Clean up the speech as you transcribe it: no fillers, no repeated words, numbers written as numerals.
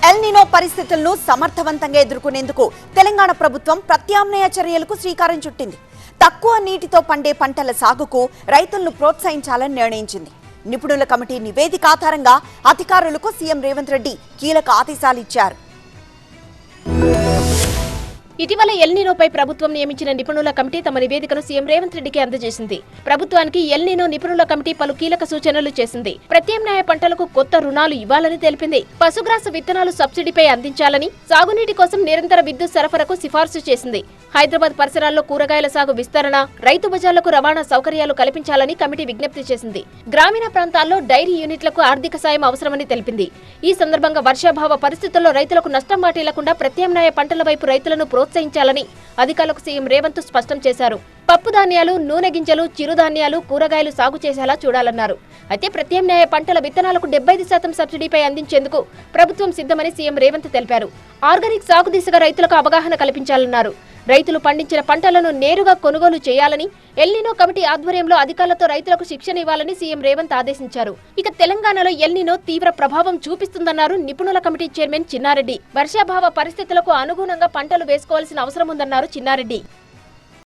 El Nino పరిస్థితులను సమర్థవంతంగా ఎదుర్కొనేందుకు తెలంగాణ ప్రభుత్వం ప్రత్యామ్నాయ చర్యలకు శ్రీకారం చుట్టింది. తక్కువ నీటితో పండే పంటల సాగుకు రైతులను ప్రోత్సహించాలని నిర్ణయించింది. నిపుణుల కమిటీ నివేదిక ఆధారంగా అధికారులకు సీఎం రేవంత్ రెడ్డి కీలక ఆదేశాలు ఇచ్చారు. ఇటీవల ఎల్ నినోపై ప్రభుత్వం నియమించిన నిపుణుల కమిటీ తమ నివేదికను సీఎం రేవంత్ రెడ్డికి అందజేసింది. ప్రభుత్వానికి ఎల్ నినో నిపుణుల కమిటీ పలు కీలక సూచనలు చేసింది. ప్రత్యామ్నాయ పంటలకు కొత్త రుణాలు ఇవ్వాలని తెలిపింది. పశుగ్రాస విత్తనాలు సబ్సిడీపై అందించాలని, సాగునీటి కోసం నిరంతర విద్యుత్ సరఫరాకు సిఫార్సు చేసింది. హైదరాబాద్ పరిసరాల్లో కూరగాయల సాగు విస్తరణ, రైతు బజార్లకు రవాణా సౌకర్యాలు కల్పించాలని కమిటీ విజ్ఞప్తి చేసింది. గ్రామీణ ప్రాంతాల్లో డైరీ యూనిట్లకు ఆర్థిక సాయం అవసరమని తెలిపింది. ఈ సందర్భంగా వర్షాభావ పరిస్థితుల్లో రైతులకు నష్టం వాటిల్లకుండా ప్రత్యామ్నాయ పంటల వైపు రైతులను ప్రోత్సహించాలని అధికారులకు సీఎం రేవంత్ స్పష్టం చేశారు. పప్పు ధాన్యాలు, నూనె గింజలు, చిరుధాన్యాలు, కూరగాయలు సాగు చేసేలా చూడాలన్నారు. అయితే ప్రత్యామ్నాయ పంటల విత్తనాలకు 75% సబ్సిడీపై అందించేందుకు ప్రభుత్వం సిద్ధమని సీఎం రేవంత్ తెలిపారు. ఆర్గానిక్ సాగు దిశగా రైతులకు అవగాహన కల్పించాలన్నారు. రైతులు పండించిన పంటలను నేరుగా కొనుగోలు చేయాలని ఎల్ నినో కమిటీ ఆధ్వర్యంలో అధికారులతో రైతులకు శిక్షణ ఇవ్వాలని సీఎం రేవంత్ ఆదేశించారు. ఇక తెలంగాణలో ఎల్ నినో తీవ్ర ప్రభావం చూపిస్తుందన్నారు నిపుణుల కమిటీ చైర్మన్ చిన్నారెడ్డి. వర్షాభావ పరిస్థితులకు అనుగుణంగా పంటలు వేసుకోవాల్సిన అవసరం ఉందన్నారు చిన్నారెడ్డి.